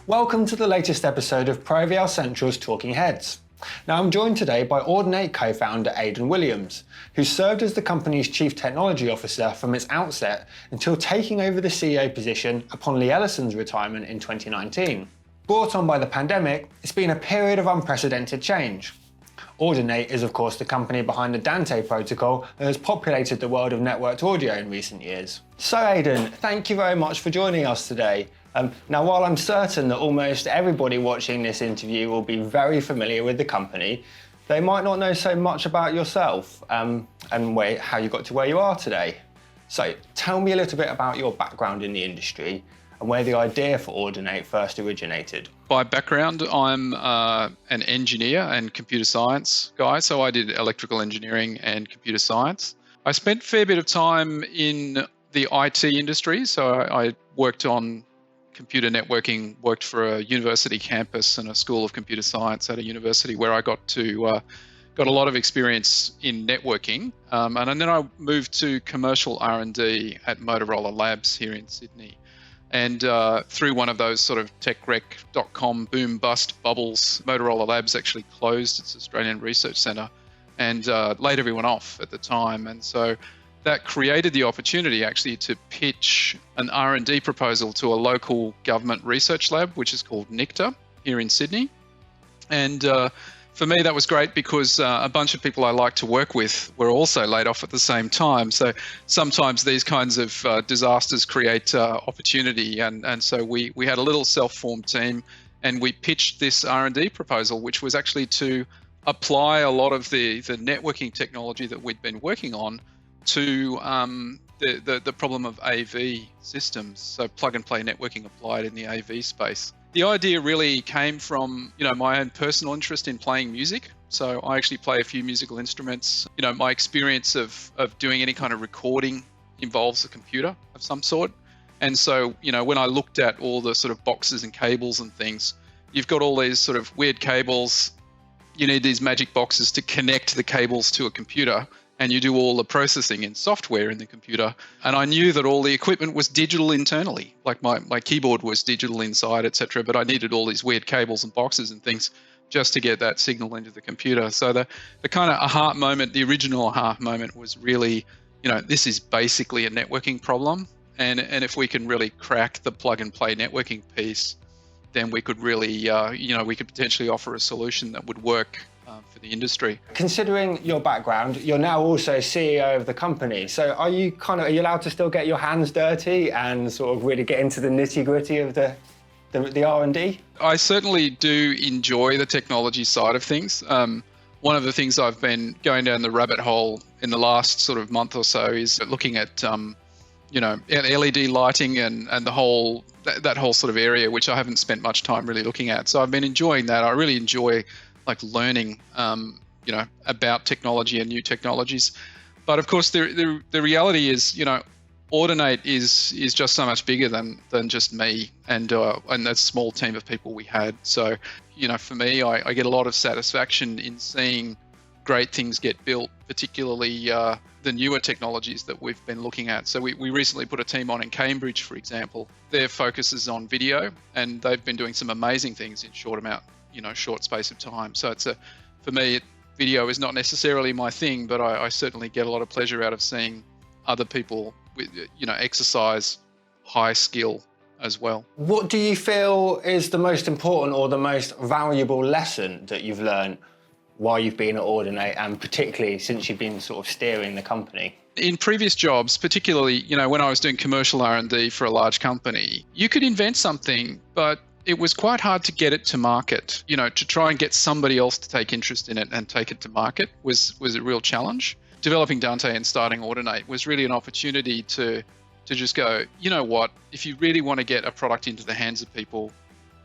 Welcome to the latest episode of ProVL Central's Talking Heads. Now I'm joined today by Audinate co-founder Aidan Williams, who served as the company's Chief Technology Officer from its outset until taking over the CEO position upon Lee Ellison's retirement in 2019. Brought on by the pandemic, it's been a period of unprecedented change. Ordinate is of course the company behind the Dante protocol that has populated the world of networked audio in recent years. So Aidan, thank you very much for joining us today. Now while I'm certain that almost everybody watching this interview will be very familiar with the company, they might not know so much about yourself and how you got to where you are today. So tell me a little bit about your background in the industry and where the idea for Audinate first originated. By background, I'm an engineer and computer science guy, so I did electrical engineering and computer science. I spent a fair bit of time in the IT industry, so I worked on computer networking, worked for a university campus and a school of computer science at a university where I got a lot of experience in networking. And then I moved to commercial R&D at Motorola Labs here in Sydney. And through one of those sort of techrec.com boom bust bubbles, Motorola Labs actually closed its Australian Research Centre and laid everyone off at the time. And so that created the opportunity actually to pitch an R&D proposal to a local government research lab, which is called NICTA here in Sydney. And for me, that was great because a bunch of people I like to work with were also laid off at the same time. So sometimes these kinds of disasters create opportunity. And so we had a little self-formed team and we pitched this R&D proposal, which was actually to apply a lot of the networking technology that we'd been working on to the problem of AV systems. So plug and play networking applied in the AV space. The idea really came from, my own personal interest in playing music. So I actually play a few musical instruments. My experience of doing any kind of recording involves a computer of some sort. And so, when I looked at all the sort of boxes and cables and things, you've got all these sort of weird cables. You need these magic boxes to connect the cables to a computer. And you do all the processing in software in the computer. And I knew that all the equipment was digital internally, like my keyboard was digital inside, etc. But I needed all these weird cables and boxes and things just to get that signal into the computer. So the kind of aha moment, the original aha moment was really, this is basically a networking problem. And if we can really crack the plug and play networking piece, then we could really, we could potentially offer a solution that would work for the industry. Considering your background, you're now also CEO of the company. So are you allowed to still get your hands dirty and sort of really get into the nitty-gritty of the R&D? I certainly do enjoy the technology side of things. One of the things I've been going down the rabbit hole in the last sort of month or so is looking at LED lighting and the whole that whole sort of area, which I haven't spent much time really looking at. So I've been enjoying that. I really enjoy learning, about technology and new technologies. But of course, the reality is, Audinate is just so much bigger than just me and that small team of people we had. So, for me, I get a lot of satisfaction in seeing great things get built, particularly the newer technologies that we've been looking at. So we recently put a team on in Cambridge, for example. Their focus is on video, and they've been doing some amazing things in short space of time. So for me, video is not necessarily my thing, but I certainly get a lot of pleasure out of seeing other people, exercise high skill as well. What do you feel is the most important or the most valuable lesson that you've learned while you've been at Audinate, and particularly since you've been sort of steering the company? In previous jobs, particularly, when I was doing commercial R&D for a large company, you could invent something, but it was quite hard to get it to market. To try and get somebody else to take interest in it and take it to market was a real challenge. Developing Dante and starting Audinate was really an opportunity to just go, if you really want to get a product into the hands of people,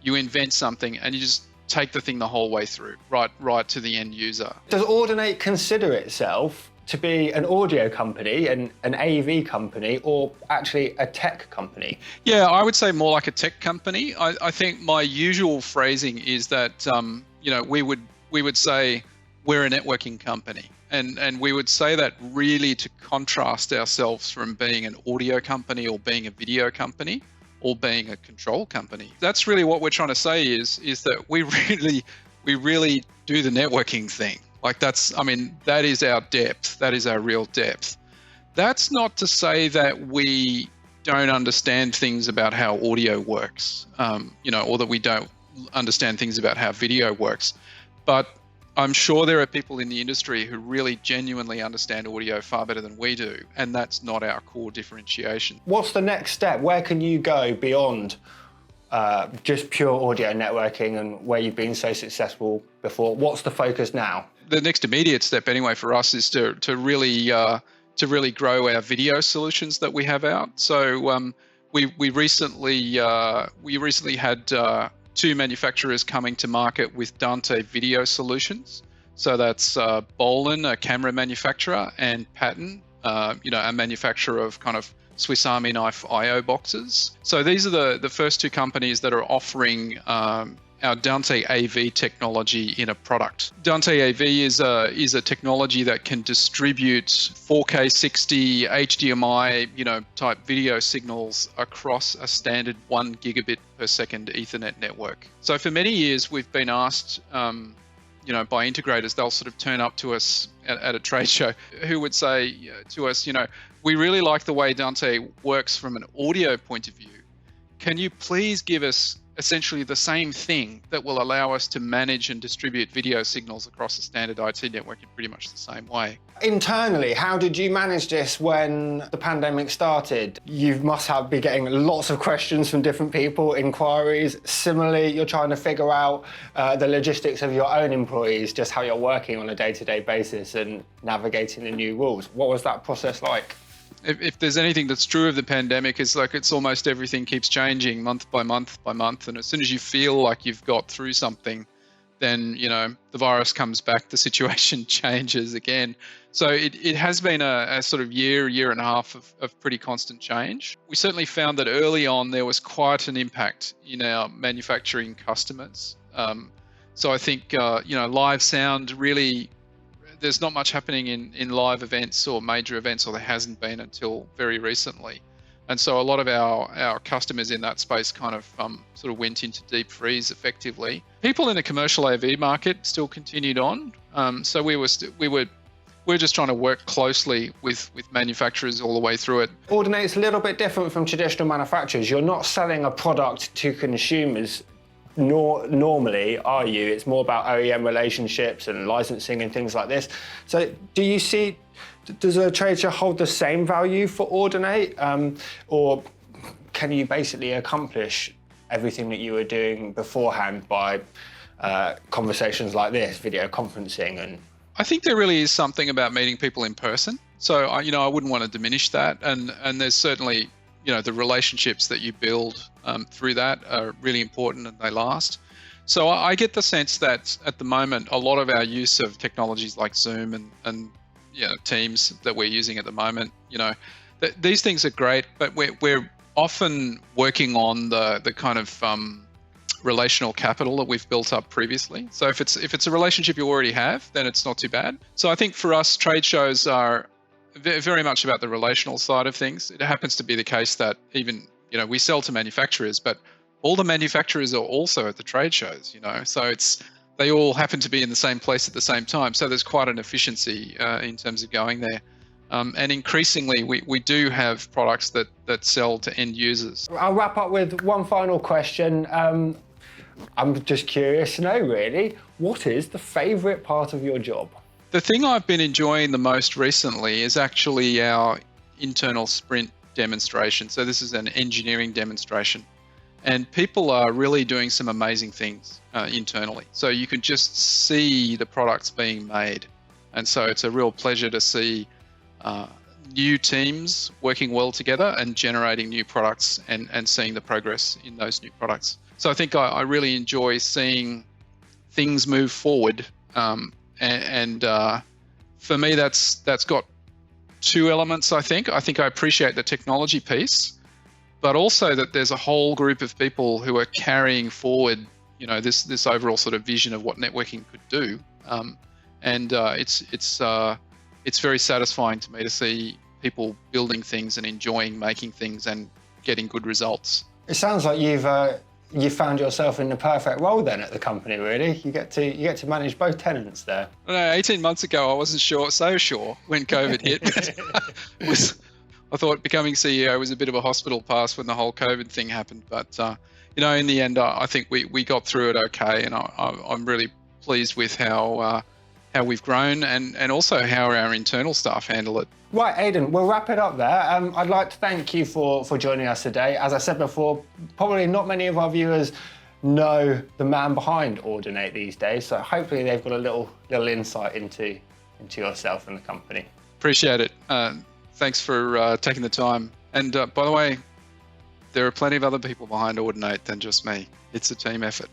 you invent something and you just take the thing the whole way through, right to the end user. Does Audinate consider itself to be an audio company, an AV company, or actually a tech company? Yeah, I would say more like a tech company. I think my usual phrasing is that we would say we're a networking company, and we would say that really to contrast ourselves from being an audio company or being a video company. or being a control company. That's really what we're trying to say is that we really do the networking thing. Like that is our depth. That is our real depth. That's not to say that we don't understand things about how audio works, or that we don't understand things about how video works. But I'm sure there are people in the industry who really genuinely understand audio far better than we do, and that's not our core differentiation. What's the next step? Where can you go beyond just pure audio networking and where you've been so successful before? What's the focus now? The next immediate step, anyway, for us is to really grow our video solutions that we have out. So we recently had two manufacturers coming to market with Dante video solutions. So that's Bolin, a camera manufacturer, and Patton, a manufacturer of kind of Swiss Army knife I/O boxes. So these are the first two companies that are offering our Dante Av technology in a product. Dante Av is a technology that can distribute 4K 60 HDMI, type video signals across a standard 1 gigabit per second Ethernet network. So for many years, we've been asked, by integrators, they'll sort of turn up to us at a trade show who would say to us, we really like the way Dante works from an audio point of view. Can you please give us essentially the same thing that will allow us to manage and distribute video signals across a standard IT network in pretty much the same way? Internally, how did you manage this when the pandemic started? You must have been getting lots of questions from different people, inquiries. Similarly, you're trying to figure out the logistics of your own employees, just how you're working on a day-to-day basis and navigating the new rules. What was that process like? If there's anything that's true of the pandemic, it's almost everything keeps changing month by month by month. And as soon as you feel like you've got through something, then, the virus comes back, the situation changes again. So it has been a sort of year and a half of pretty constant change. We certainly found that early on there was quite an impact in our manufacturing customers. So I think, live sound really, there's not much happening in live events or major events, or there hasn't been until very recently. And so a lot of our customers in that space kind of sort of went into deep freeze effectively. People in the commercial AV market still continued on. So we're just trying to work closely with manufacturers all the way through it. Audinate's a little bit different from traditional manufacturers. You're not selling a product to consumers normally, are you? It's more about OEM relationships and licensing and things like this. So does a trade show hold the same value for Audinate? Or can you basically accomplish everything that you were doing beforehand by conversations like this, video conferencing? And I think there really is something about meeting people in person. So, I wouldn't want to diminish that. And there's certainly, the relationships that you build through that are really important and they last. So I get the sense that at the moment, a lot of our use of technologies like Zoom and Teams that we're using at the moment, these things are great, but we're often working on the kind of relational capital that we've built up previously. So if it's a relationship you already have, then it's not too bad. So I think for us, trade shows are very much about the relational side of things. It happens to be the case that even, we sell to manufacturers, but all the manufacturers are also at the trade shows, so they all happen to be in the same place at the same time. So there's quite an efficiency in terms of going there. And increasingly, we do have products that sell to end users. I'll wrap up with one final question. I'm just curious to know, really, what is the favourite part of your job? The thing I've been enjoying the most recently is actually our internal sprint demonstration. So this is an engineering demonstration. And people are really doing some amazing things internally. So you can just see the products being made. And so it's a real pleasure to see new teams working well together and generating new products and seeing the progress in those new products. So I think I really enjoy seeing things move forward. And for me, that's got two elements, I think. I think I appreciate the technology piece, but also that there's a whole group of people who are carrying forward, this overall sort of vision of what networking could do. It's very satisfying to me to see people building things and enjoying making things and getting good results. It sounds like you've found yourself in the perfect role then at the company. Really, you get to manage both tenants there. I know, 18 months ago I wasn't so sure when COVID hit. I thought becoming CEO was a bit of a hospital pass when the whole COVID thing happened, but in the end, I think we got through it okay, and I'm really pleased with how we've grown and also how our internal staff handle it. Right, Aidan, we'll wrap it up there. I'd like to thank you for joining us today. As I said before, probably not many of our viewers know the man behind Audinate these days, so hopefully they've got a little insight into yourself and the company. Appreciate it. Thanks for taking the time. And by the way, there are plenty of other people behind Audinate than just me. It's a team effort.